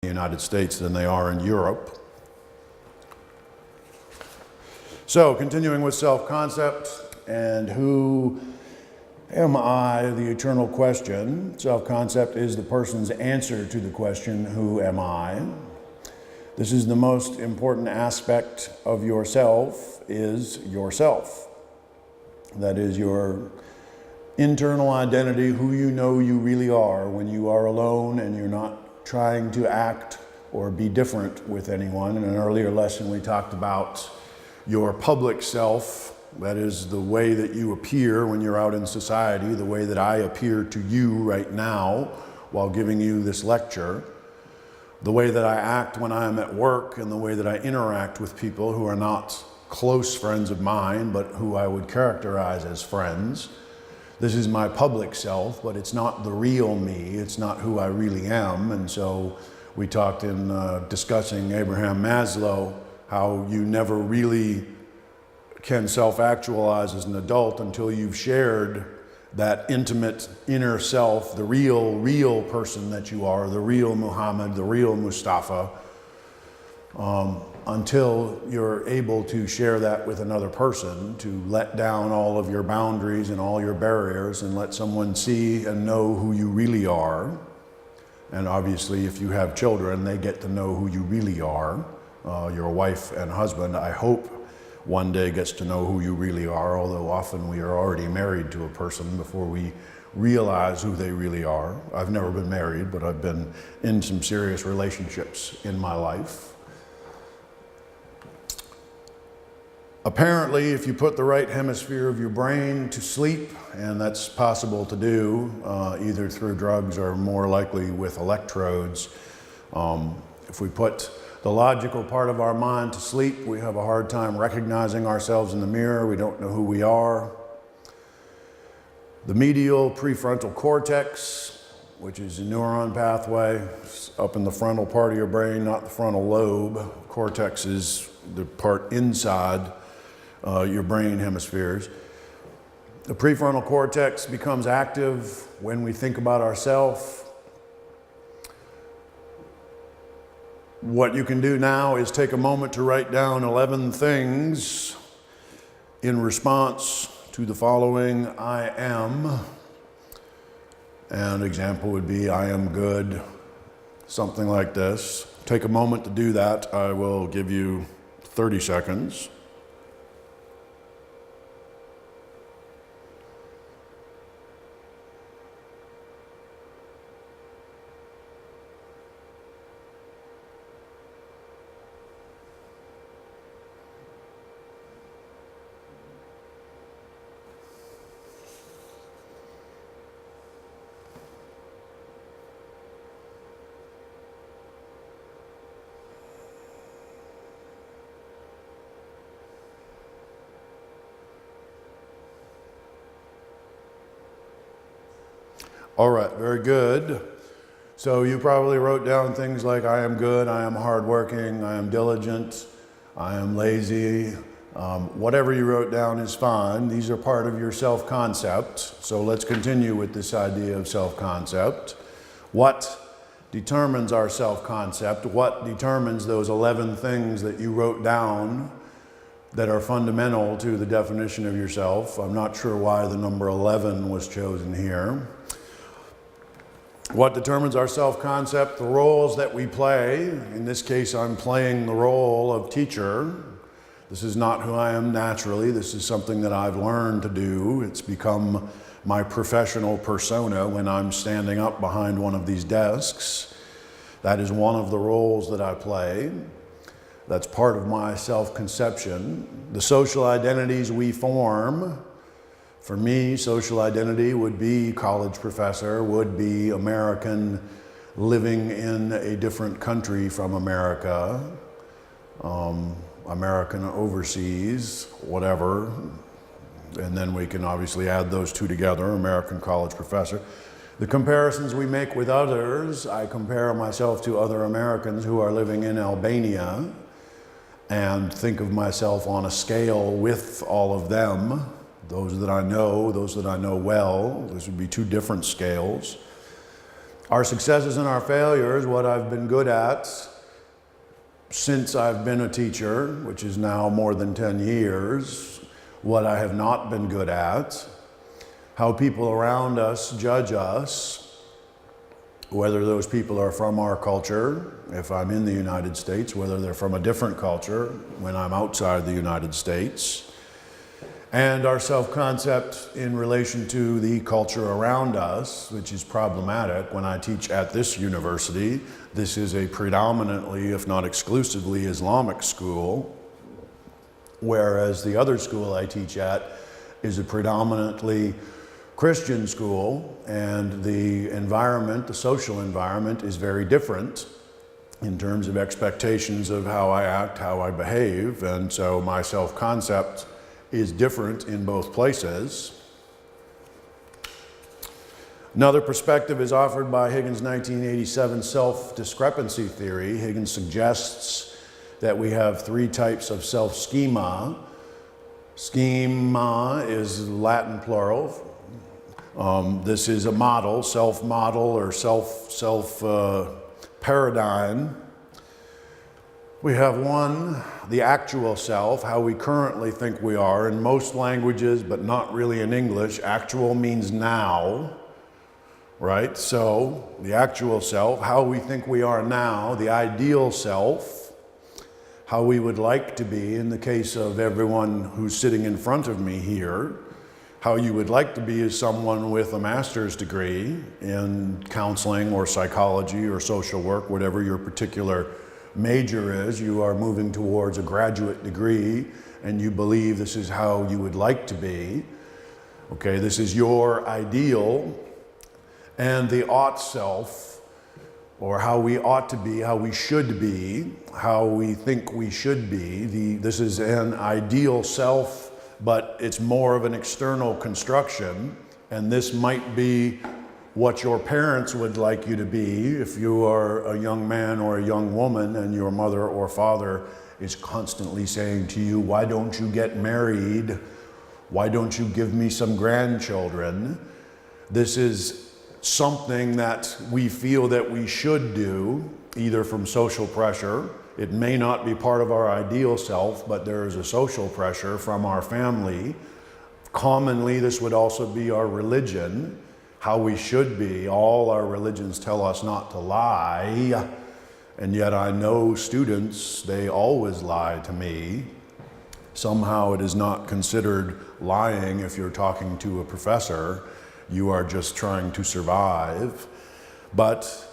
the United States than they are in Europe. So, continuing with self-concept and who am I, the eternal question. Self-concept is the person's answer to the question, who am I? This is the most important aspect of yourself, is yourself. That is your internal identity, who you know you really are when you are alone and you're not trying to act or be different with anyone. In an earlier lesson, we talked about your public self. That is the way that you appear when you're out in society, the way that I appear to you right now while giving you this lecture, the way that I act when I'm at work, and the way that I interact with people who are not close friends of mine, but who I would characterize as friends. This is my public self, but it's not the real me. It's not who I really am. And so we talked in discussing Abraham Maslow, how you never really can self-actualize as an adult until you've shared that intimate inner self, the real person that you are, the real Muhammad, the real Mustafa, until you're able to share that with another person, to let down all of your boundaries and all your barriers and let someone see and know who you really are. And obviously, if you have children, they get to know who you really are. Your wife and husband, I hope, one day gets to know who you really are, although often we are already married to a person before we realize who they really are. I've never been married, but I've been in some serious relationships in my life. Apparently, if you put the right hemisphere of your brain to sleep, and that's possible to do either through drugs or more likely with electrodes, if we put the logical part of our mind to sleep, we have a hard time recognizing ourselves in the mirror. We don't know who we are. The medial prefrontal cortex, which is a neuron pathway, up in the frontal part of your brain, not the frontal lobe. Cortex is the part inside your brain hemispheres. The prefrontal cortex becomes active when we think about ourselves. What you can do now is take a moment to write down 11 things in response to the following: I am. An example would be, I am good, something like this. Take a moment to do that. I will give you 30 seconds. All right, very good. So you probably wrote down things like, I am good, I am hardworking, I am diligent, I am lazy. Whatever you wrote down is fine. These are part of your self-concept. So let's continue with this idea of self-concept. What determines our self-concept? What determines those 11 things that you wrote down that are fundamental to the definition of yourself? I'm not sure why the number 11 was chosen here. What determines our self-concept? The roles that we play. In this case, I'm playing the role of teacher. This is not who I am naturally. This is something that I've learned to do. It's become my professional persona when I'm standing up behind one of these desks. That is one of the roles that I play. That's part of my self-conception. The social identities we form. For me, social identity would be college professor, would be American living in a different country from America, American overseas, whatever. And then we can obviously add those two together, American college professor. The comparisons we make with others, I compare myself to other Americans who are living in Albania and think of myself on a scale with all of them. Those that I know well, those would be two different scales. Our successes and our failures, what I've been good at since I've been a teacher, which is now more than 10 years, what I have not been good at, how people around us judge us, whether those people are from our culture, if I'm in the United States, whether they're from a different culture when I'm outside the United States, and our self-concept in relation to the culture around us, which is problematic. When I teach at this university, this is a predominantly, if not exclusively, Islamic school, whereas the other school I teach at is a predominantly Christian school, and the environment, the social environment, is very different in terms of expectations of how I act, how I behave, and so my self-concept is different in both places. Another perspective is offered by Higgins' 1987 self-discrepancy theory. Higgins suggests that we have three types of self-schema. Schema is Latin plural. This is a model, self-model or self-paradigm. We have one, the actual self, how we currently think we are. In most languages, but not really in English, actual means now, right? So the actual self, how we think we are now, the ideal self, how we would like to be in the case of everyone who's sitting in front of me here. How you would like to be as someone with a master's degree in counseling or psychology or social work, whatever your particular major is. You are moving towards a graduate degree and you believe this is how you would like to be. Okay, this is your ideal. And the ought self, or how we ought to be, how we should be, how we think we should be. This is an ideal self, but it's more of an external construction, and this might be what your parents would like you to be if you are a young man or a young woman and your mother or father is constantly saying to you, why don't you get married? Why don't you give me some grandchildren? This is something that we feel that we should do, either from social pressure. It may not be part of our ideal self, but there is a social pressure from our family. Commonly, this would also be our religion, how we should be. All our religions tell us not to lie, and yet I know students, they always lie to me. Somehow it is not considered lying if you're talking to a professor. You are just trying to survive. But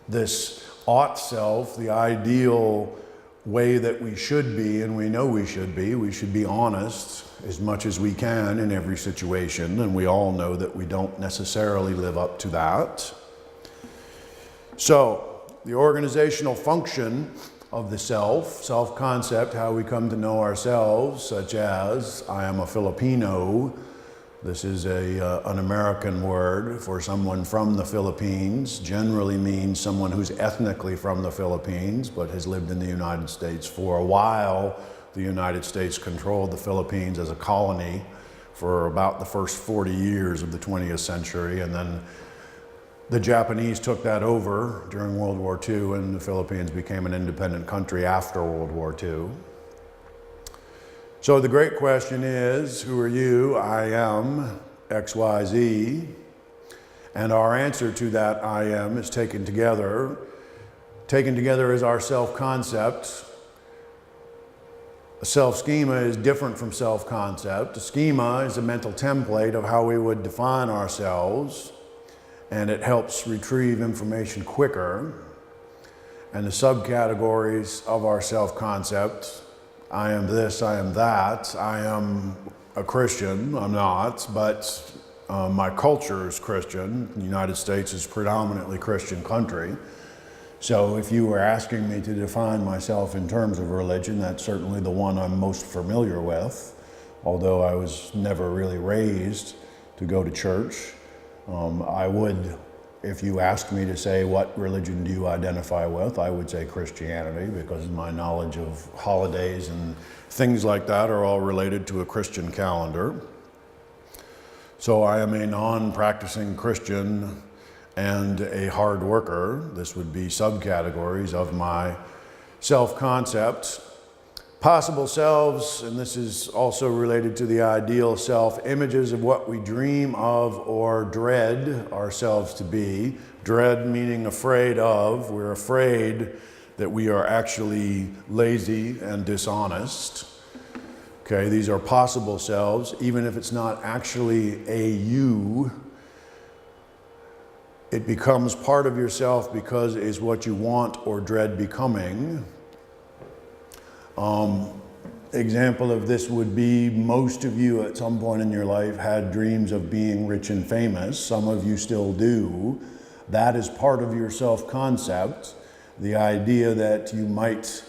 this ought self, the ideal way that we should be, and we know we should be honest as much as we can in every situation, and we all know that we don't necessarily live up to that. So, the organizational function of the self-concept, how we come to know ourselves, such as, I am a Filipino. This is an American word for someone from the Philippines, generally means someone who's ethnically from the Philippines, but has lived in the United States for a while. The United States controlled the Philippines as a colony for about the first 40 years of the 20th century, and then the Japanese took that over during World War II, and the Philippines became an independent country after World War II. So the great question is, who are you? I am XYZ. And our answer to that I am is taken together. Taken together is our self-concept. A self-schema is different from self-concept. A schema is a mental template of how we would define ourselves, and it helps retrieve information quicker. And the subcategories of our self-concept, I am this, I am that, I am a Christian, I'm not, but my culture is Christian. The United States is a predominantly Christian country. So if you were asking me to define myself in terms of religion, that's certainly the one I'm most familiar with, although I was never really raised to go to church. I would, if you asked me to say what religion do you identify with, I would say Christianity, because my knowledge of holidays and things like that are all related to a Christian calendar. So I am a non-practicing Christian, and a hard worker. This would be subcategories of my self-concept. Possible selves, and this is also related to the ideal self, images of what we dream of or dread ourselves to be. Dread meaning afraid of. We're afraid that we are actually lazy and dishonest. Okay, these are possible selves. Even if it's not actually a you, it becomes part of yourself because it is what you want or dread becoming. Example of this would be most of you at some point in your life had dreams of being rich and famous. Some of you still do. That is part of your self-concept. The idea that you might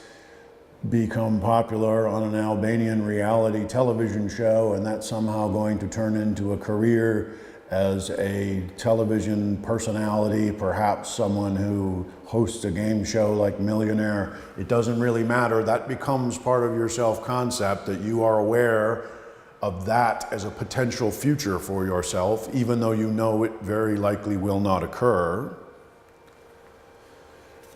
become popular on an Albanian reality television show and that's somehow going to turn into a career as a television personality, perhaps someone who hosts a game show like Millionaire. It doesn't really matter. That becomes part of your self-concept, that you are aware of that as a potential future for yourself, even though you know it very likely will not occur.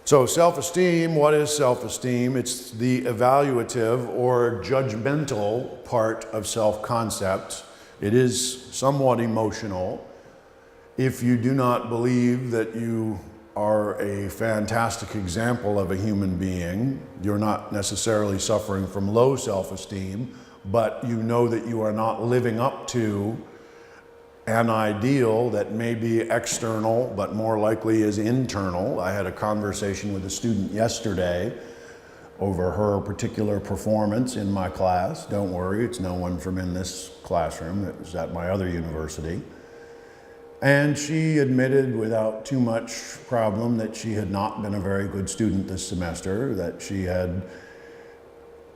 So self-esteem, what is self-esteem? It's the evaluative or judgmental part of self-concept. It is somewhat emotional. If you do not believe that you are a fantastic example of a human being, you're not necessarily suffering from low self-esteem, but you know that you are not living up to an ideal that may be external, but more likely is internal. I had a conversation with a student yesterday over her particular performance in my class. Don't worry, it's no one from in this classroom. It was at my other university. And she admitted without too much problem that she had not been a very good student this semester, that she had,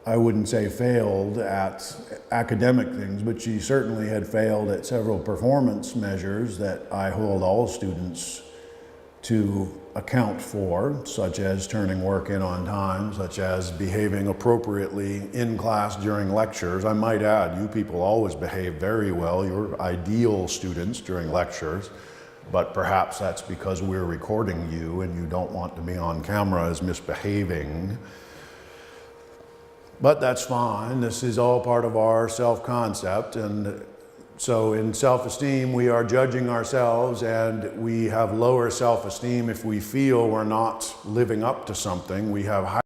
I wouldn't say failed at academic things, but she certainly had failed at several performance measures that I hold all students to account for, such as turning work in on time, such as behaving appropriately in class during lectures. I might add, you people always behave very well. You're ideal students during lectures, but perhaps that's because we're recording you and you don't want to be on camera as misbehaving. But that's fine. This is all part of our self-concept. And so in self-esteem, we are judging ourselves, and we have lower self-esteem if we feel we're not living up to something. We have higher